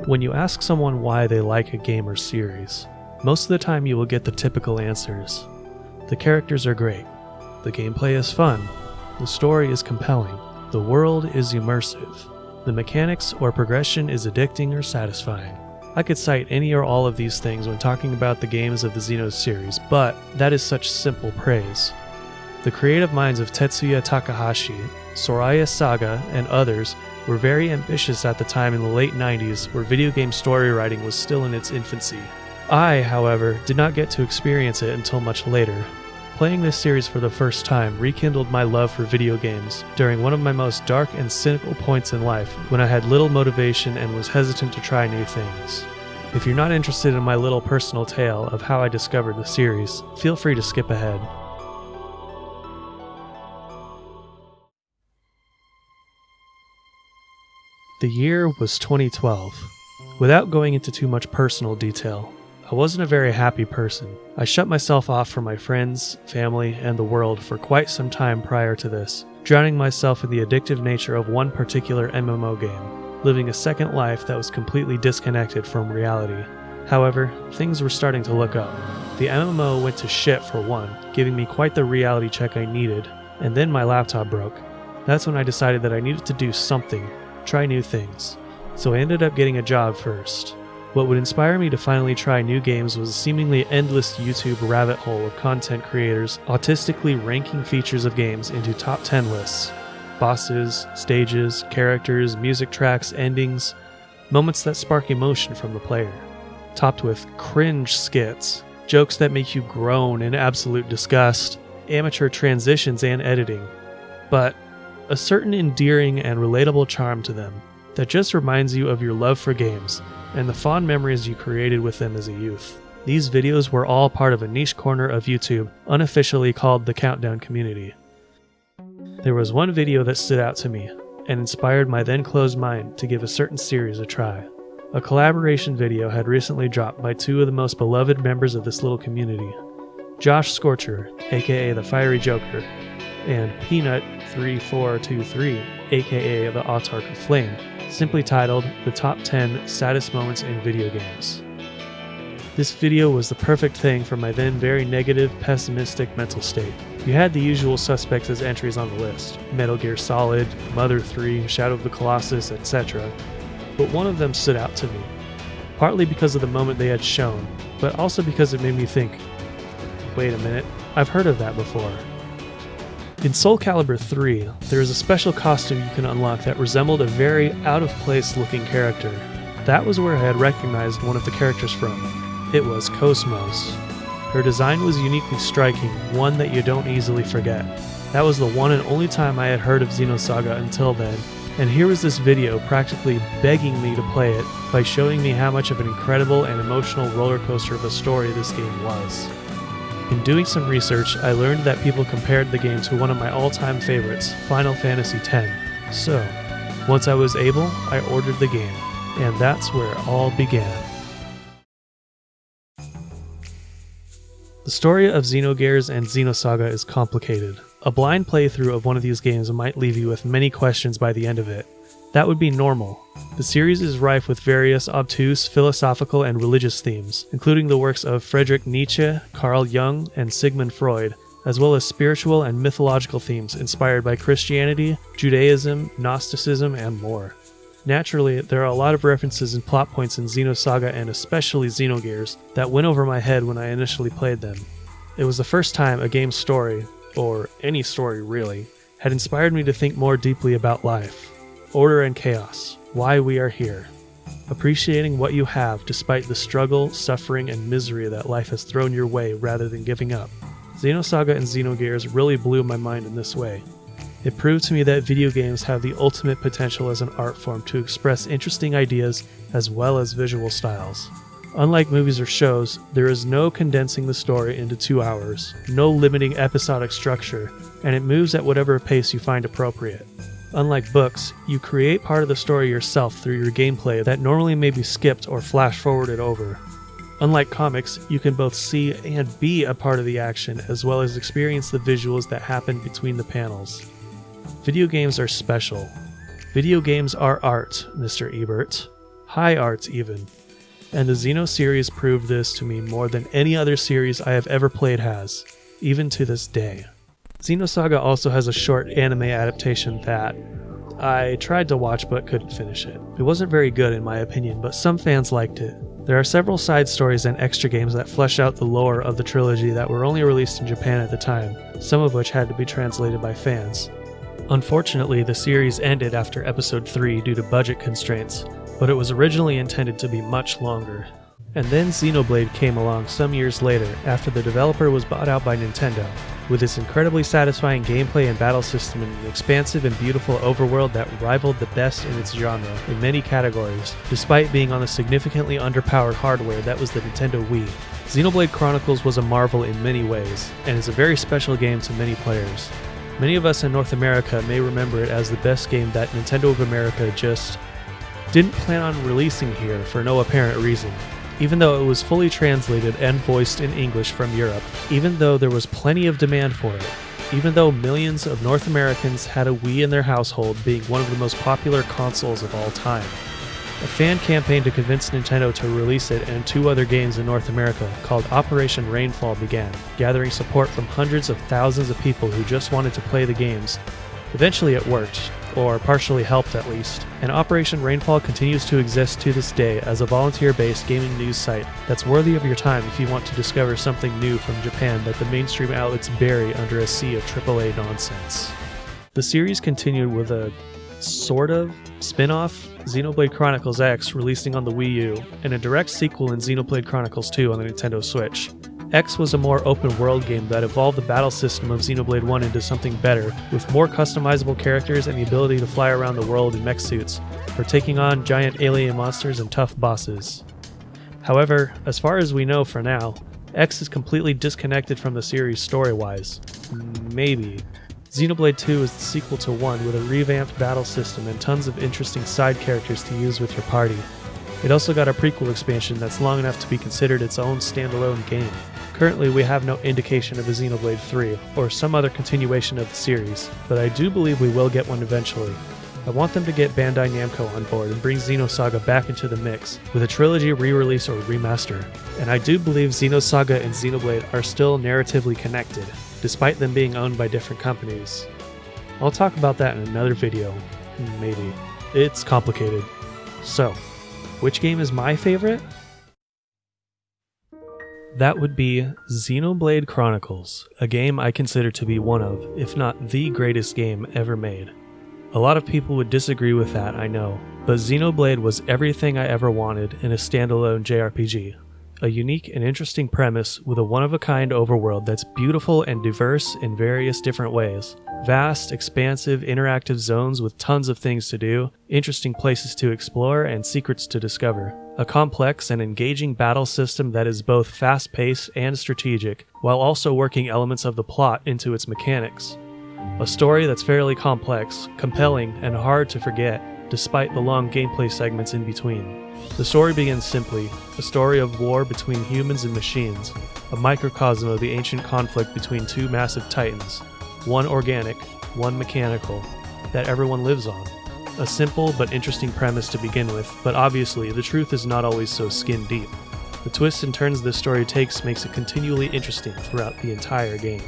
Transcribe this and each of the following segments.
When you ask someone why they like a game or series, most of the time you will get the typical answers. The characters are great, the gameplay is fun, the story is compelling, the world is immersive, the mechanics or progression is addicting or satisfying. I could cite any or all of these things when talking about the games of the Xeno series, but that is such simple praise. The creative minds of Tetsuya Takahashi, Soraya Saga, and others were very ambitious at the time in the late 90s where video game story writing was still in its infancy. I, however, did not get to experience it until much later. Playing this series for the first time rekindled my love for video games during one of my most dark and cynical points in life when I had little motivation and was hesitant to try new things. If you're not interested in my little personal tale of how I discovered the series, feel free to skip ahead. The year was 2012. Without going into too much personal detail, I wasn't a very happy person. I shut myself off from my friends, family, and the world for quite some time prior to this, drowning myself in the addictive nature of one particular MMO game, living a second life that was completely disconnected from reality. However, things were starting to look up. The MMO went to shit for one, giving me quite the reality check I needed, and then my laptop broke. That's when I decided that I needed to do something, try new things. So I ended up getting a job first. What would inspire me to finally try new games was a seemingly endless YouTube rabbit hole of content creators autistically ranking features of games into top 10 lists. Bosses, stages, characters, music tracks, endings, moments that spark emotion from the player. Topped with cringe skits, jokes that make you groan in absolute disgust, amateur transitions and editing. But a certain endearing and relatable charm to them that just reminds you of your love for games and the fond memories you created with them as a youth. These videos were all part of a niche corner of YouTube, unofficially called the Countdown community. There was one video that stood out to me, and inspired my then closed mind to give a certain series a try. A collaboration video had recently dropped by two of the most beloved members of this little community, Joschscorcher, aka the Fiery Joker, and Peanut3423, aka the Autarch of Flame, simply titled The Top 10 Saddest Moments in Video Games. This video was the perfect thing for my then very negative, pessimistic mental state. You had the usual suspects as entries on the list, Metal Gear Solid, Mother 3, Shadow of the Colossus, etc. But one of them stood out to me, partly because of the moment they had shown, but also because it made me think, wait a minute, I've heard of that before. In Soul Calibur 3, there is a special costume you can unlock that resembled a very out-of-place looking character. That was where I had recognized one of the characters from. It was Cosmos. Her design was uniquely striking, one that you don't easily forget. That was the one and only time I had heard of Xenosaga until then, and here was this video practically begging me to play it by showing me how much of an incredible and emotional roller coaster of a story this game was. In doing some research, I learned that people compared the game to one of my all-time favorites, Final Fantasy X. So, once I was able, I ordered the game, and that's where it all began. The story of Xenogears and Xenosaga is complicated. A blind playthrough of one of these games might leave you with many questions by the end of it. That would be normal. The series is rife with various obtuse philosophical and religious themes, including the works of Friedrich Nietzsche, Carl Jung, and Sigmund Freud, as well as spiritual and mythological themes inspired by Christianity, Judaism, Gnosticism, and more. Naturally, there are a lot of references and plot points in Xenosaga and especially Xenogears that went over my head when I initially played them. It was the first time a game's story, or any story really, had inspired me to think more deeply about life. Order and chaos, why we are here. Appreciating what you have despite the struggle, suffering, and misery that life has thrown your way rather than giving up. Xenosaga and Xenogears really blew my mind in this way. It proved to me that video games have the ultimate potential as an art form to express interesting ideas as well as visual styles. Unlike movies or shows, there is no condensing the story into 2 hours, no limiting episodic structure, and it moves at whatever pace you find appropriate. Unlike books, you create part of the story yourself through your gameplay that normally may be skipped or flash-forwarded over. Unlike comics, you can both see and be a part of the action as well as experience the visuals that happen between the panels. Video games are special. Video games are art, Mr. Ebert. high arts even. And the Xeno series proved this to me more than any other series I have ever played has, even to this day. Xenosaga also has a short anime adaptation that I tried to watch but couldn't finish it. It wasn't very good in my opinion, but some fans liked it. There are several side stories and extra games that flesh out the lore of the trilogy that were only released in Japan at the time, some of which had to be translated by fans. Unfortunately, the series ended after episode 3 due to budget constraints, but it was originally intended to be much longer. And then Xenoblade came along some years later after the developer was bought out by Nintendo, with its incredibly satisfying gameplay and battle system and an expansive and beautiful overworld that rivaled the best in its genre in many categories, despite being on the significantly underpowered hardware that was the Nintendo Wii. Xenoblade Chronicles was a marvel in many ways, and is a very special game to many players. Many of us in North America may remember it as the best game that Nintendo of America just didn't plan on releasing here for no apparent reason. Even though it was fully translated and voiced in English from Europe, even though there was plenty of demand for it, even though millions of North Americans had a Wii in their household being one of the most popular consoles of all time. A fan campaign to convince Nintendo to release it and 2 other games in North America called Operation Rainfall began, gathering support from hundreds of thousands of people who just wanted to play the games. Eventually it worked, or partially helped at least, and Operation Rainfall continues to exist to this day as a volunteer-based gaming news site that's worthy of your time if you want to discover something new from Japan that the mainstream outlets bury under a sea of AAA nonsense. The series continued with a sort of spin-off, Xenoblade Chronicles X, releasing on the Wii U, and a direct sequel in Xenoblade Chronicles 2 on the Nintendo Switch. X was a more open-world game that evolved the battle system of Xenoblade 1 into something better, with more customizable characters and the ability to fly around the world in mech suits, for taking on giant alien monsters and tough bosses. However, as far as we know for now, X is completely disconnected from the series story-wise. Maybe. Xenoblade 2 is the sequel to 1 with a revamped battle system and tons of interesting side characters to use with your party. It also got a prequel expansion that's long enough to be considered its own standalone game. Currently, we have no indication of a Xenoblade 3, or some other continuation of the series, but I do believe we will get one eventually. I want them to get Bandai Namco on board and bring Xenosaga back into the mix, with a trilogy re-release or remaster. And I do believe Xenosaga and Xenoblade are still narratively connected, despite them being owned by different companies. I'll talk about that in another video, maybe. It's complicated. So, which game is my favorite? That would be Xenoblade Chronicles, a game I consider to be one of, if not the greatest game ever made. A lot of people would disagree with that, I know, but Xenoblade was everything I ever wanted in a standalone JRPG. A unique and interesting premise with a one-of-a-kind overworld that's beautiful and diverse in various different ways. Vast, expansive, interactive zones with tons of things to do, interesting places to explore, and secrets to discover. A complex and engaging battle system that is both fast-paced and strategic, while also working elements of the plot into its mechanics. A story that's fairly complex, compelling, and hard to forget, despite the long gameplay segments in between. The story begins simply, a story of war between humans and machines, a microcosm of the ancient conflict between 2 massive titans, one organic, one mechanical, that everyone lives on. A simple but interesting premise to begin with, but obviously the truth is not always so skin deep. The twists and turns this story takes makes it continually interesting throughout the entire game.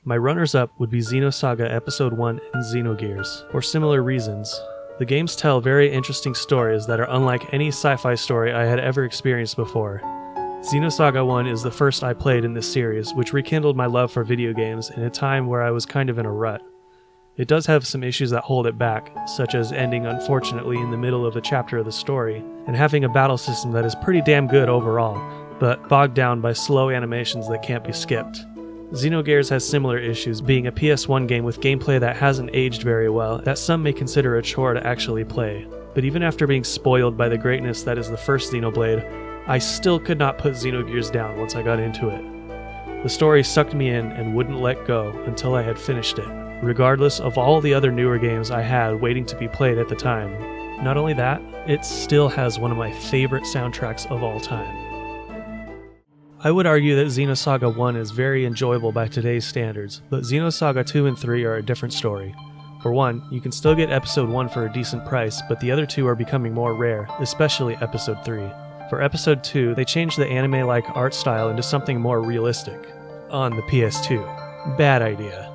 My runners-up would be Xenosaga Episode 1 and Xenogears, for similar reasons. The games tell very interesting stories that are unlike any sci-fi story I had ever experienced before. Xenosaga 1 is the first I played in this series, which rekindled my love for video games in a time where I was kind of in a rut. It does have some issues that hold it back, such as ending unfortunately in the middle of a chapter of the story, and having a battle system that is pretty damn good overall, but bogged down by slow animations that can't be skipped. Xenogears has similar issues, being a PS1 game with gameplay that hasn't aged very well, that some may consider a chore to actually play. But even after being spoiled by the greatness that is the first Xenoblade, I still could not put Xenogears down once I got into it. The story sucked me in and wouldn't let go until I had finished it, regardless of all the other newer games I had waiting to be played at the time. Not only that, it still has one of my favorite soundtracks of all time. I would argue that Xenosaga 1 is very enjoyable by today's standards, but Xenosaga 2 and 3 are a different story. For one, you can still get Episode 1 for a decent price, but the other two are becoming more rare, especially Episode 3. For Episode 2, they changed the anime-like art style into something more realistic. On the PS2. Bad idea.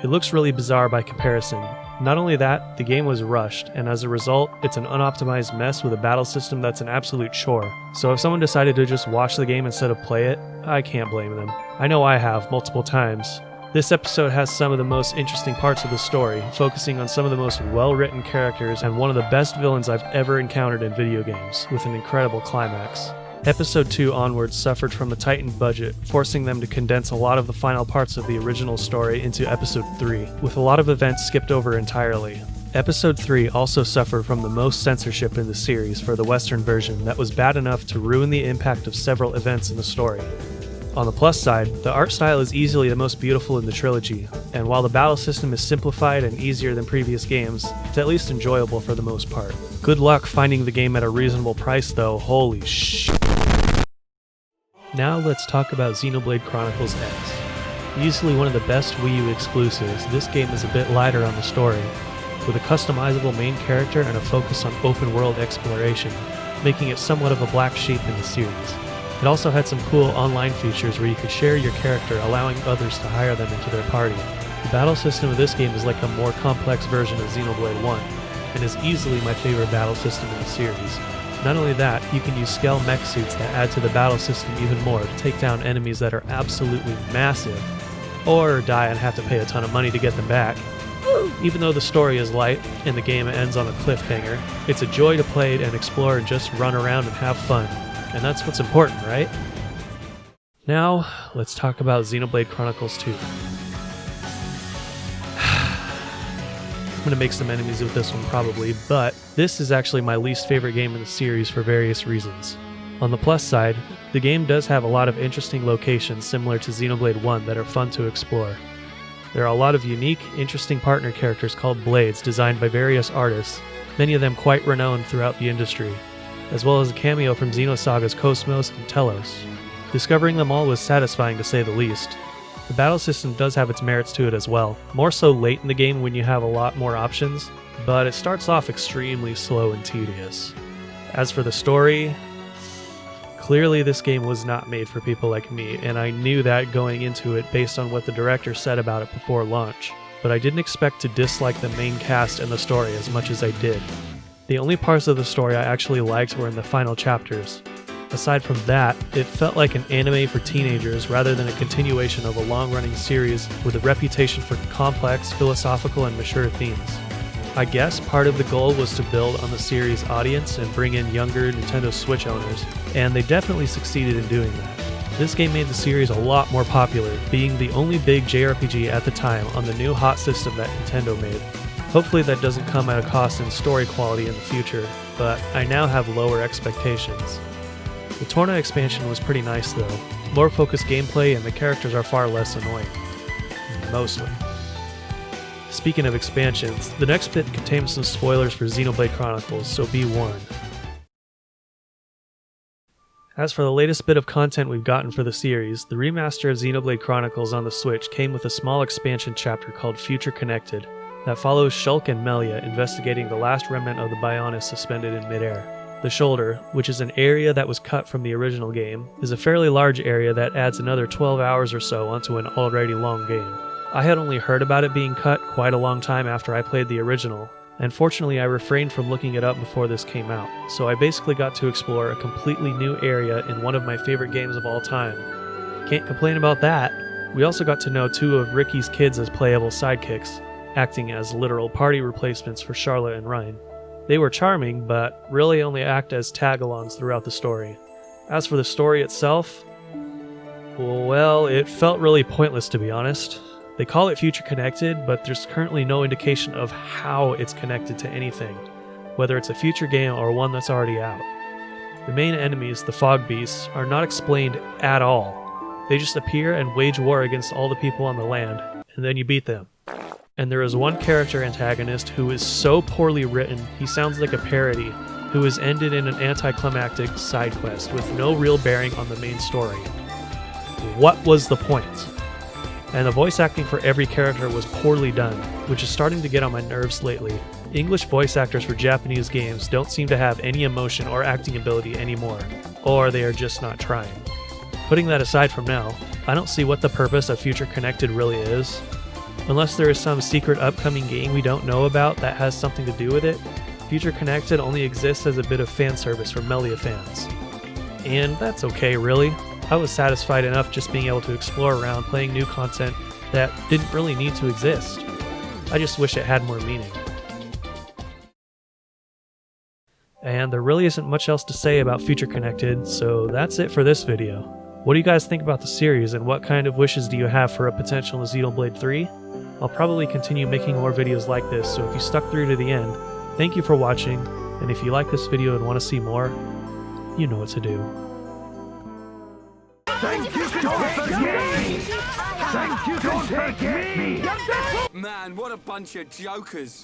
It looks really bizarre by comparison. Not only that, the game was rushed, and as a result, it's an unoptimized mess with a battle system that's an absolute chore. So if someone decided to just watch the game instead of play it, I can't blame them. I know I have, multiple times. This episode has some of the most interesting parts of the story, focusing on some of the most well-written characters and one of the best villains I've ever encountered in video games, with an incredible climax. Episode 2 onwards suffered from a tightened budget, forcing them to condense a lot of the final parts of the original story into Episode 3, with a lot of events skipped over entirely. Episode 3 also suffered from the most censorship in the series for the Western version that was bad enough to ruin the impact of several events in the story. On the plus side, the art style is easily the most beautiful in the trilogy, and while the battle system is simplified and easier than previous games, it's at least enjoyable for the most part. Good luck finding the game at a reasonable price though, holy shit. Now let's talk about Xenoblade Chronicles X. Easily one of the best Wii U exclusives, this game is a bit lighter on the story, with a customizable main character and a focus on open world exploration, making it somewhat of a black sheep in the series. It also had some cool online features where you could share your character, allowing others to hire them into their party. The battle system of this game is like a more complex version of Xenoblade 1, and is easily my favorite battle system in the series. Not only that, you can use scale mech suits that add to the battle system even more to take down enemies that are absolutely massive, or die and have to pay a ton of money to get them back. Even though the story is light and the game ends on a cliffhanger, it's a joy to play and explore and just run around and have fun. And that's what's important, right? Now, let's talk about Xenoblade Chronicles 2. I'm gonna make some enemies with this one probably, but this is actually my least favorite game in the series for various reasons. On the plus side, the game does have a lot of interesting locations similar to Xenoblade 1 that are fun to explore. There are a lot of unique, interesting partner characters called Blades designed by various artists, many of them quite renowned throughout the industry, as well as a cameo from Xenosaga's Cosmos and Telos. Discovering them all was satisfying to say the least. The battle system does have its merits to it as well, more so late in the game when you have a lot more options, but it starts off extremely slow and tedious. As for the story, clearly this game was not made for people like me, and I knew that going into it based on what the director said about it before launch, but I didn't expect to dislike the main cast and the story as much as I did. The only parts of the story I actually liked were in the final chapters. Aside from that, it felt like an anime for teenagers rather than a continuation of a long-running series with a reputation for complex, philosophical, and mature themes. I guess part of the goal was to build on the series' audience and bring in younger Nintendo Switch owners, and they definitely succeeded in doing that. This game made the series a lot more popular, being the only big JRPG at the time on the new hot system that Nintendo made. Hopefully that doesn't come at a cost in story quality in the future, but I now have lower expectations. The Torna expansion was pretty nice though. More focused gameplay and the characters are far less annoying. Mostly. Speaking of expansions, the next bit contains some spoilers for Xenoblade Chronicles, so be warned. As for the latest bit of content we've gotten for the series, the remaster of Xenoblade Chronicles on the Switch came with a small expansion chapter called Future Connected that follows Shulk and Melia investigating the last remnant of the Bionis suspended in midair. The Shoulder, which is an area that was cut from the original game, is a fairly large area that adds another 12 hours or so onto an already long game. I had only heard about it being cut quite a long time after I played the original, and fortunately I refrained from looking it up before this came out, so I basically got to explore a completely new area in one of my favorite games of all time. Can't complain about that. We also got to know two of Ricky's kids as playable sidekicks, acting as literal party replacements for Charlotte and Ryan. They were charming, but really only act as tag-alongs throughout the story. As for the story itself, well, it felt really pointless to be honest. They call it Future Connected, but there's currently no indication of how it's connected to anything, whether it's a future game or one that's already out. The main enemies, the Fog Beasts, are not explained at all. They just appear and wage war against all the people on the land, and then you beat them. And there is one character antagonist who is so poorly written, he sounds like a parody, who is ended in an anticlimactic side quest with no real bearing on the main story. What was the point? And the voice acting for every character was poorly done, which is starting to get on my nerves lately. English voice actors for Japanese games don't seem to have any emotion or acting ability anymore, or they are just not trying. Putting that aside from now, I don't see what the purpose of Future Connected really is. Unless there is some secret upcoming game we don't know about that has something to do with it, Future Connected only exists as a bit of fan service for Melia fans. And that's okay, really. I was satisfied enough just being able to explore around playing new content that didn't really need to exist. I just wish it had more meaning. And there really isn't much else to say about Future Connected, so that's it for this video. What do you guys think about the series, and what kind of wishes do you have for a potential Xenoblade 3? I'll probably continue making more videos like this, so if you stuck through to the end, thank you for watching, and if you like this video and want to see more, you know what to do. Thank you, don't forget me! Thank you, don't forget me! Man, what a bunch of jokers!